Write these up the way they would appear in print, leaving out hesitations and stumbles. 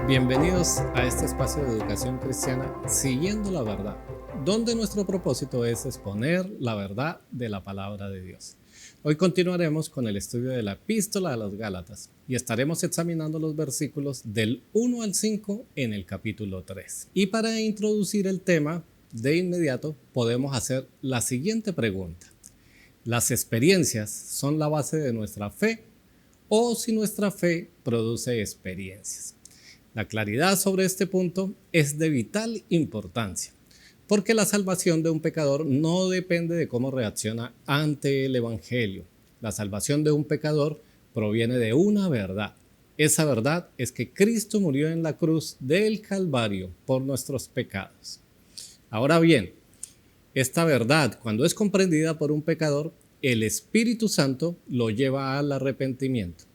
Bienvenidos a este espacio de educación cristiana Siguiendo la Verdad, donde nuestro propósito es exponer la verdad de la palabra de Dios. Hoy continuaremos con el estudio de la Epístola a los Gálatas y estaremos examinando los versículos del 1 al 5 en el capítulo 3. Y para introducir el tema, de inmediato podemos hacer la siguiente pregunta. ¿Las experiencias son la base de nuestra fe o si nuestra fe produce experiencias? La claridad sobre este punto es de vital importancia, porque la salvación de un pecador no depende de cómo reacciona ante el Evangelio. La salvación de un pecador proviene de una verdad. Esa verdad es que Cristo murió en la cruz del Calvario por nuestros pecados. Ahora bien, esta verdad, cuando es comprendida por un pecador, el Espíritu Santo lo lleva al arrepentimiento.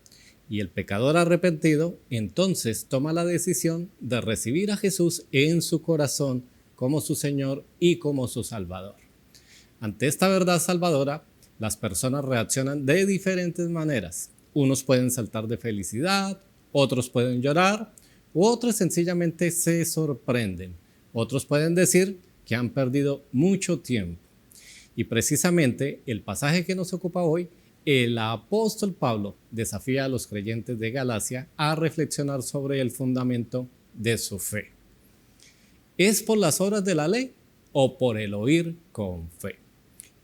Y el pecador arrepentido entonces toma la decisión de recibir a Jesús en su corazón como su Señor y como su Salvador. Ante esta verdad salvadora, las personas reaccionan de diferentes maneras. Unos pueden saltar de felicidad, otros pueden llorar, u otros sencillamente se sorprenden. Otros pueden decir que han perdido mucho tiempo. Y precisamente el pasaje que nos ocupa hoy, el apóstol Pablo desafía a los creyentes de Galacia a reflexionar sobre el fundamento de su fe. ¿Es por las obras de la ley o por el oír con fe?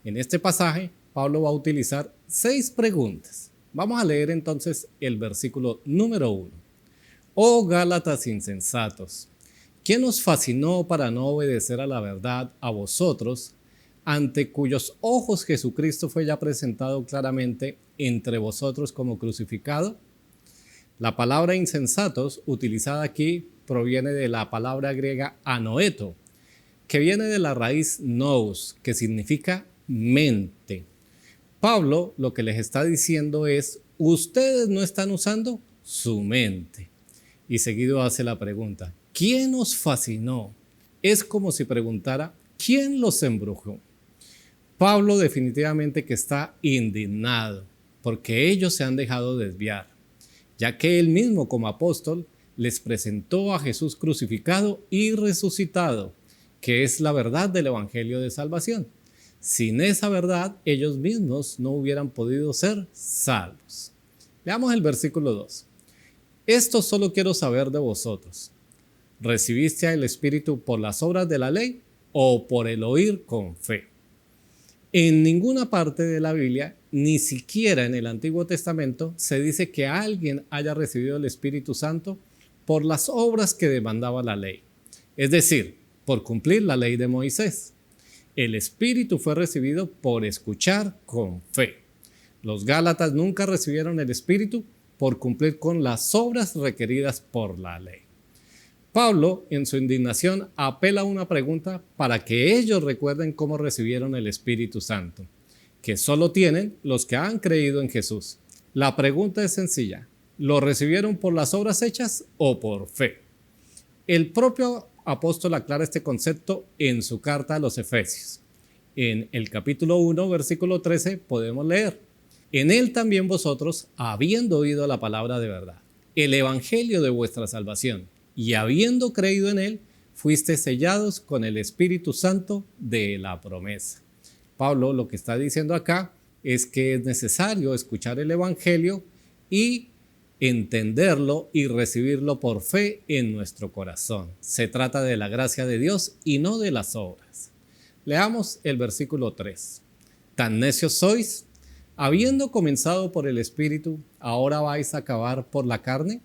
En este pasaje, Pablo va a utilizar 6 preguntas. Vamos a leer entonces el versículo número 1. Oh Gálatas insensatos, ¿quién os fascinó para no obedecer a la verdad a vosotros, ante cuyos ojos Jesucristo fue ya presentado claramente entre vosotros como crucificado? La palabra insensatos utilizada aquí proviene de la palabra griega anoeto, que viene de la raíz nous, que significa mente. Pablo lo que les está diciendo es, ustedes no están usando su mente. Y seguido hace la pregunta, ¿quién os fascinó? Es como si preguntara, ¿quién los embrujó? Pablo definitivamente que está indignado porque ellos se han dejado desviar, ya que él mismo como apóstol les presentó a Jesús crucificado y resucitado, que es la verdad del Evangelio de salvación. Sin esa verdad, ellos mismos no hubieran podido ser salvos. Veamos el versículo 2. Esto solo quiero saber de vosotros. ¿Recibiste el Espíritu por las obras de la ley o por el oír con fe? En ninguna parte de la Biblia, ni siquiera en el Antiguo Testamento, se dice que alguien haya recibido el Espíritu Santo por las obras que demandaba la ley, es decir, por cumplir la ley de Moisés. El Espíritu fue recibido por escuchar con fe. Los Gálatas nunca recibieron el Espíritu por cumplir con las obras requeridas por la ley. Pablo, en su indignación, apela a una pregunta para que ellos recuerden cómo recibieron el Espíritu Santo, que solo tienen los que han creído en Jesús. La pregunta es sencilla, ¿lo recibieron por las obras hechas o por fe? El propio apóstol aclara este concepto en su carta a los Efesios. En el capítulo 1, versículo 13, podemos leer, en él también vosotros, habiendo oído la palabra de verdad, el evangelio de vuestra salvación, y habiendo creído en él, fuiste sellados con el Espíritu Santo de la promesa. Pablo lo que está diciendo acá es que es necesario escuchar el Evangelio y entenderlo y recibirlo por fe en nuestro corazón. Se trata de la gracia de Dios y no de las obras. Leamos el versículo 3. ¿Tan necios sois? Habiendo comenzado por el Espíritu, ¿ahora vais a acabar por la carne?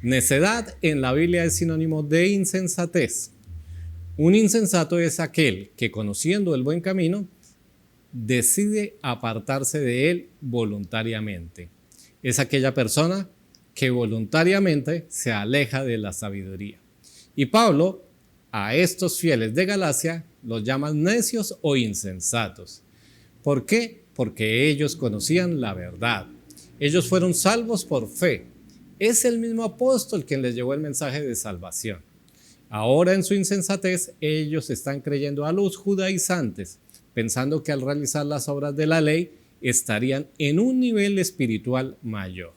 Necedad en la Biblia es sinónimo de insensatez. Un insensato es aquel que, conociendo el buen camino, decide apartarse de él voluntariamente. Es aquella persona que voluntariamente se aleja de la sabiduría. Y Pablo a estos fieles de Galacia los llama necios o insensatos. ¿Por qué? Porque ellos conocían la verdad. Ellos fueron salvos por fe. Es el mismo apóstol quien les llevó el mensaje de salvación. Ahora en su insensatez ellos están creyendo a los judaizantes, pensando que al realizar las obras de la ley estarían en un nivel espiritual mayor.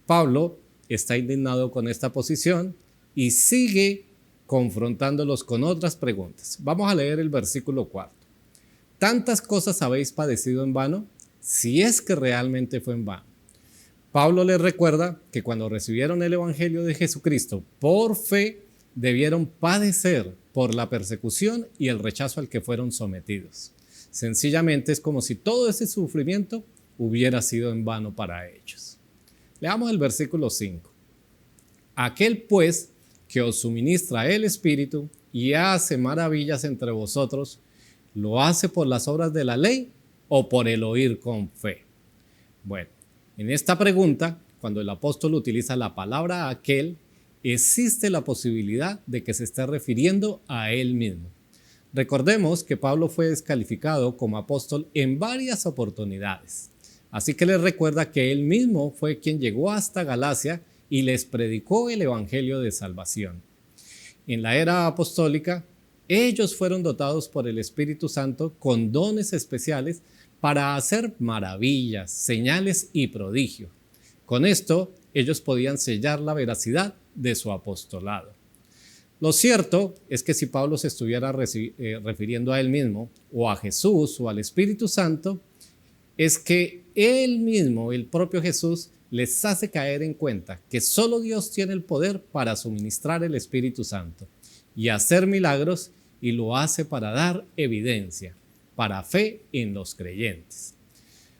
Pablo está indignado con esta posición y sigue confrontándolos con otras preguntas. Vamos a leer el versículo 4. ¿Tantas cosas habéis padecido en vano? Si es que realmente fue en vano. Pablo les recuerda que cuando recibieron el evangelio de Jesucristo por fe, debieron padecer por la persecución y el rechazo al que fueron sometidos. Sencillamente es como si todo ese sufrimiento hubiera sido en vano para ellos. Leamos el versículo 5. Aquel pues que os suministra el Espíritu y hace maravillas entre vosotros, ¿lo hace por las obras de la ley o por el oír con fe? Bueno, en esta pregunta, cuando el apóstol utiliza la palabra aquel, existe la posibilidad de que se esté refiriendo a él mismo. Recordemos que Pablo fue descalificado como apóstol en varias oportunidades. Así que les recuerda que él mismo fue quien llegó hasta Galacia y les predicó el evangelio de salvación. En la era apostólica, ellos fueron dotados por el Espíritu Santo con dones especiales para hacer maravillas, señales y prodigios. Con esto, ellos podían sellar la veracidad de su apostolado. Lo cierto es que si Pablo se estuviera refiriendo a él mismo, o a Jesús, o al Espíritu Santo, es que él mismo, el propio Jesús, les hace caer en cuenta que solo Dios tiene el poder para suministrar el Espíritu Santo y hacer milagros, y lo hace para dar evidencia, para fe en los creyentes.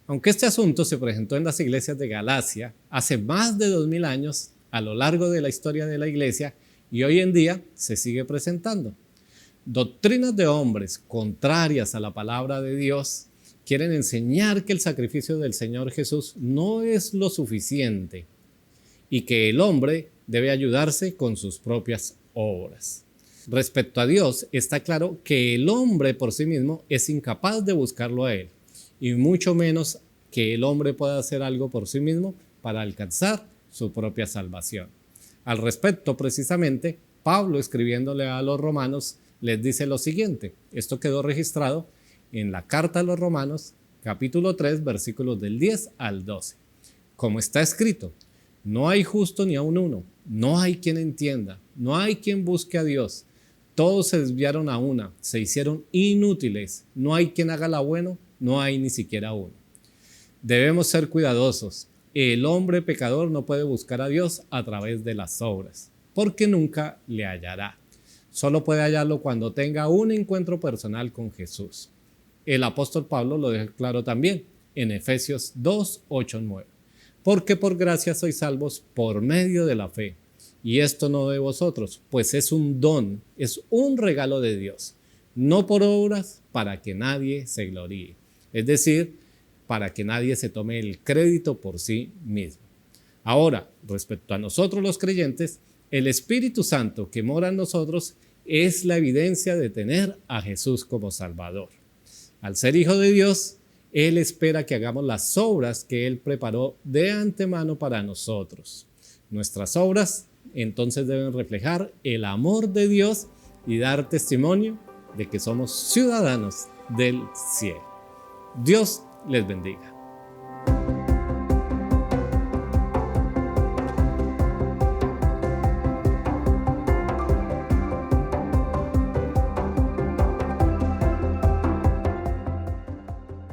Aunque este asunto se presentó en las iglesias de Galacia hace más de 2000 años a lo largo de la historia de la iglesia, y hoy en día se sigue presentando. Doctrinas de hombres contrarias a la palabra de Dios quieren enseñar que el sacrificio del Señor Jesús no es lo suficiente y que el hombre debe ayudarse con sus propias obras. Respecto a Dios, está claro que el hombre por sí mismo es incapaz de buscarlo a Él, y mucho menos que el hombre pueda hacer algo por sí mismo para alcanzar su propia salvación. Al respecto, precisamente, Pablo, escribiéndole a los romanos, les dice lo siguiente. Esto quedó registrado en la carta a los Romanos, capítulo 3, versículos del 10 al 12. Como está escrito, no hay justo ni aun uno, no hay quien entienda, no hay quien busque a Dios. Todos se desviaron a una, se hicieron inútiles, no hay quien haga lo bueno, no hay ni siquiera uno. Debemos ser cuidadosos. El hombre pecador no puede buscar a Dios a través de las obras, porque nunca le hallará. Solo puede hallarlo cuando tenga un encuentro personal con Jesús. El apóstol Pablo lo deja claro también en Efesios 2, 8, 9. Porque por gracia sois salvos por medio de la fe. Y esto no de vosotros, pues es un don, es un regalo de Dios, no por obras para que nadie se gloríe. Es decir, para que nadie se tome el crédito por sí mismo. Ahora, respecto a nosotros los creyentes, el Espíritu Santo que mora en nosotros es la evidencia de tener a Jesús como Salvador. Al ser hijo de Dios, Él espera que hagamos las obras que Él preparó de antemano para nosotros. Nuestras obras entonces deben reflejar el amor de Dios y dar testimonio de que somos ciudadanos del cielo. Dios les bendiga.